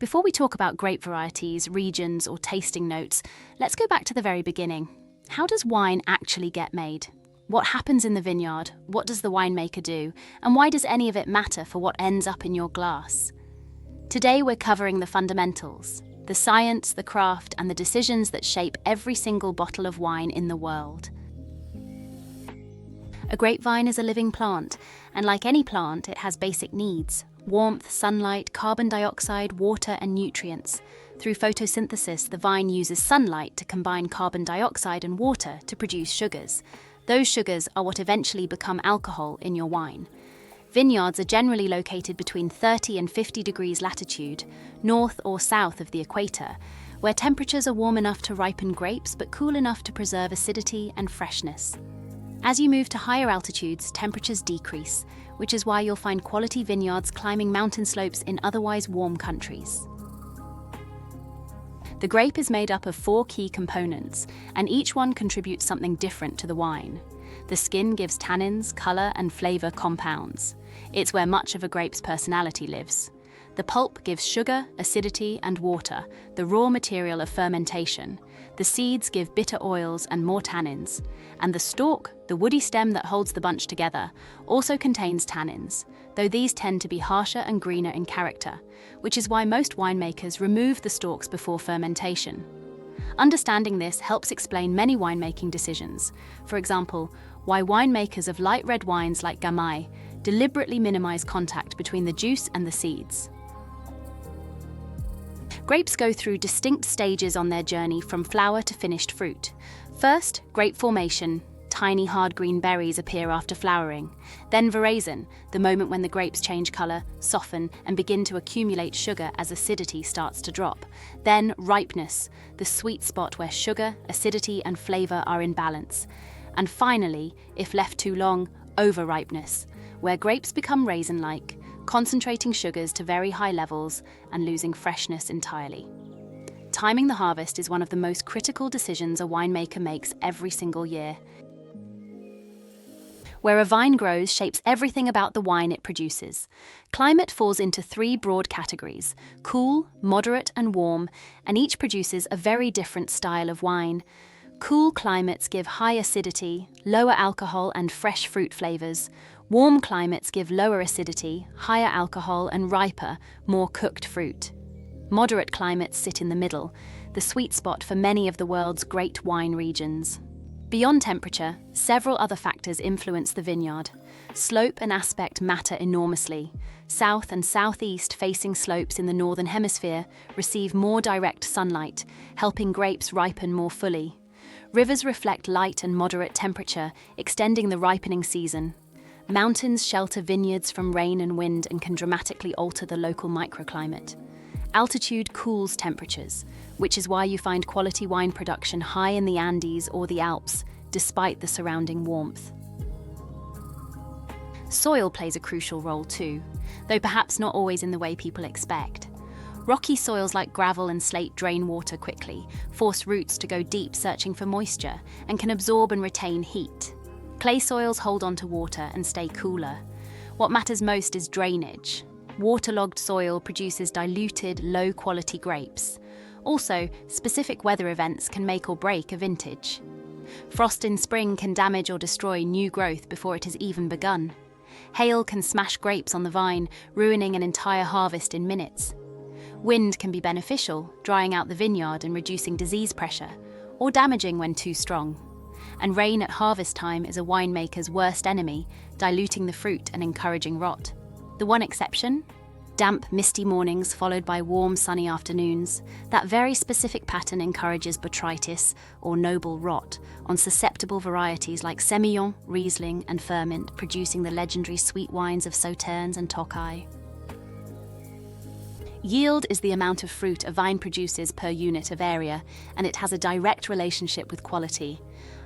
Before we talk about grape varieties, regions, or tasting notes, let's go back to the very beginning. How does wine actually get made? What happens in the vineyard? What does the winemaker do? And why does any of it matter for what ends up in your glass? Today we're covering the fundamentals, the science, the craft, and the decisions that shape every single bottle of wine in the world. A grapevine is a living plant, and like any plant, it has basic needs: warmth, sunlight, carbon dioxide, water, and nutrients. Through photosynthesis, the vine uses sunlight to combine carbon dioxide and water to produce sugars. Those sugars are what eventually become alcohol in your wine. Vineyards are generally located between 30 and 50 degrees latitude, north or south of the equator, where temperatures are warm enough to ripen grapes but cool enough to preserve acidity and freshness. As you move to higher altitudes, temperatures decrease, which is why you'll find quality vineyards climbing mountain slopes in otherwise warm countries. The grape is made up of 4 key components, and each one contributes something different to the wine. The skin gives tannins, color, and flavor compounds. It's where much of a grape's personality lives. The pulp gives sugar, acidity, and water, the raw material of fermentation. The seeds give bitter oils and more tannins. And the stalk, the woody stem that holds the bunch together, also contains tannins, though these tend to be harsher and greener in character, which is why most winemakers remove the stalks before fermentation. Understanding this helps explain many winemaking decisions. For example, why winemakers of light red wines like Gamay deliberately minimize contact between the juice and the seeds. Grapes go through distinct stages on their journey from flower to finished fruit. First, grape formation. Tiny hard green berries appear after flowering. Then veraison, the moment when the grapes change color, soften, and begin to accumulate sugar as acidity starts to drop. Then ripeness, the sweet spot where sugar, acidity, and flavor are in balance. And finally, if left too long, overripeness, where grapes become raisin-like, concentrating sugars to very high levels and losing freshness entirely. Timing the harvest is one of the most critical decisions a winemaker makes every single year. Where a vine grows shapes everything about the wine it produces. Climate falls into 3 broad categories: cool, moderate, and warm, and each produces a very different style of wine. Cool climates give high acidity, lower alcohol, and fresh fruit flavors. Warm climates give lower acidity, higher alcohol, and riper, more cooked fruit. Moderate climates sit in the middle, the sweet spot for many of the world's great wine regions. Beyond temperature, several other factors influence the vineyard. Slope and aspect matter enormously. South and southeast facing slopes in the northern hemisphere receive more direct sunlight, helping grapes ripen more fully. Rivers reflect light and moderate temperature, extending the ripening season. Mountains shelter vineyards from rain and wind and can dramatically alter the local microclimate. Altitude cools temperatures, which is why you find quality wine production high in the Andes or the Alps, despite the surrounding warmth. Soil plays a crucial role too, though perhaps not always in the way people expect. Rocky soils like gravel and slate drain water quickly, force roots to go deep searching for moisture, and can absorb and retain heat. Clay soils hold on to water and stay cooler. What matters most is drainage. Waterlogged soil produces diluted, low-quality grapes. Also, specific weather events can make or break a vintage. Frost in spring can damage or destroy new growth before it has even begun. Hail can smash grapes on the vine, ruining an entire harvest in minutes. Wind can be beneficial, drying out the vineyard and reducing disease pressure, or damaging when too strong. And rain at harvest time is a winemaker's worst enemy, diluting the fruit and encouraging rot. The one exception? Damp, misty mornings followed by warm, sunny afternoons. That very specific pattern encourages botrytis, or noble rot, on susceptible varieties like Semillon, Riesling, and Furmint, producing the legendary sweet wines of Sauternes and Tokai. Yield is the amount of fruit a vine produces per unit of area, and it has a direct relationship with quality.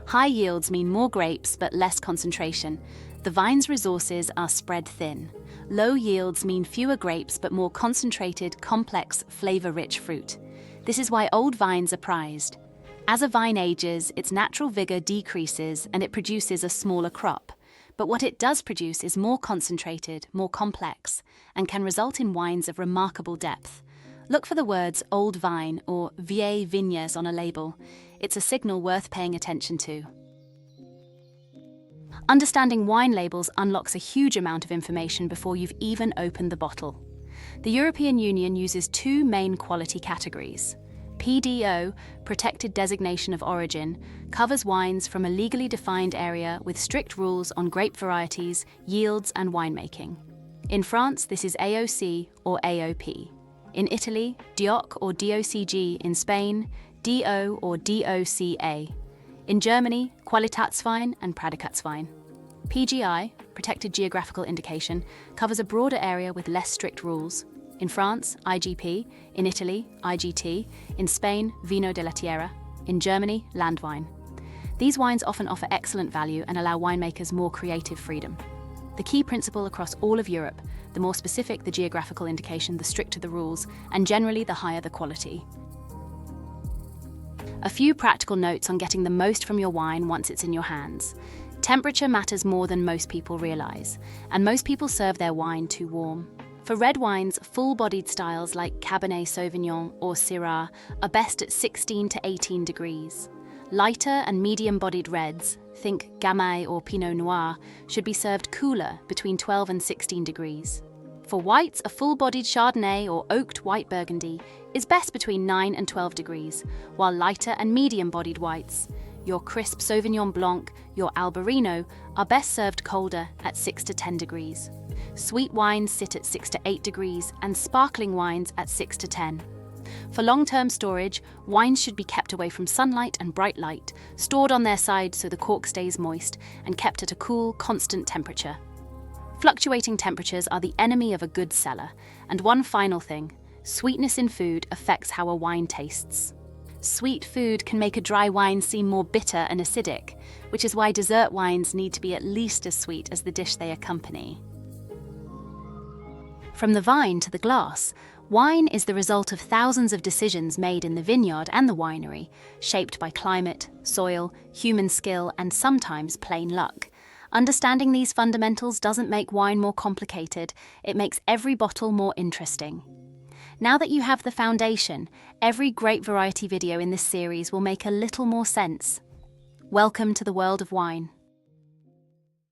High yields mean more grapes but less concentration. The vine's resources are spread thin. Low yields mean fewer grapes but more concentrated, complex, flavor-rich fruit. This is why old vines are prized. As a vine ages, its natural vigor decreases and it produces a smaller crop. But what it does produce is more concentrated, more complex, and can result in wines of remarkable depth. Look for the words Old Vine or Vieilles Vignes on a label. It's a signal worth paying attention to. Understanding wine labels unlocks a huge amount of information before you've even opened the bottle. The European Union uses two main quality categories. PDO, Protected Designation of Origin, covers wines from a legally defined area with strict rules on grape varieties, yields, and winemaking. In France, this is AOC or AOP. In Italy, DOC or DOCG. In Spain, DO or DOCA. In Germany, Qualitätswein and Prädikatswein. PGI, Protected Geographical Indication, covers a broader area with less strict rules. In France, IGP, in Italy, IGT, in Spain, Vino de la Tierra, in Germany, Landwein. These wines often offer excellent value and allow winemakers more creative freedom. The key principle across all of Europe: the more specific the geographical indication, the stricter the rules, and generally the higher the quality. A few practical notes on getting the most from your wine once it's in your hands. Temperature matters more than most people realize, and most people serve their wine too warm. For red wines, full-bodied styles like Cabernet Sauvignon or Syrah are best at 16 to 18 degrees. Lighter and medium-bodied reds, think Gamay or Pinot Noir, should be served cooler, between 12 and 16 degrees. For whites, a full-bodied Chardonnay or oaked white Burgundy is best between 9 and 12 degrees, while lighter and medium-bodied whites, your crisp Sauvignon Blanc, your Albarino, are best served colder at 6 to 10 degrees. Sweet wines sit at 6 to 8 degrees and sparkling wines at 6 to 10. For long-term storage, wines should be kept away from sunlight and bright light, stored on their side so the cork stays moist, and kept at a cool, constant temperature. Fluctuating temperatures are the enemy of a good cellar. And one final thing: sweetness in food affects how a wine tastes. Sweet food can make a dry wine seem more bitter and acidic, which is why dessert wines need to be at least as sweet as the dish they accompany. From the vine to the glass, wine is the result of thousands of decisions made in the vineyard and the winery, shaped by climate, soil, human skill, and sometimes plain luck. Understanding these fundamentals doesn't make wine more complicated, it makes every bottle more interesting. Now that you have the foundation, every grape variety video in this series will make a little more sense. Welcome to the world of wine.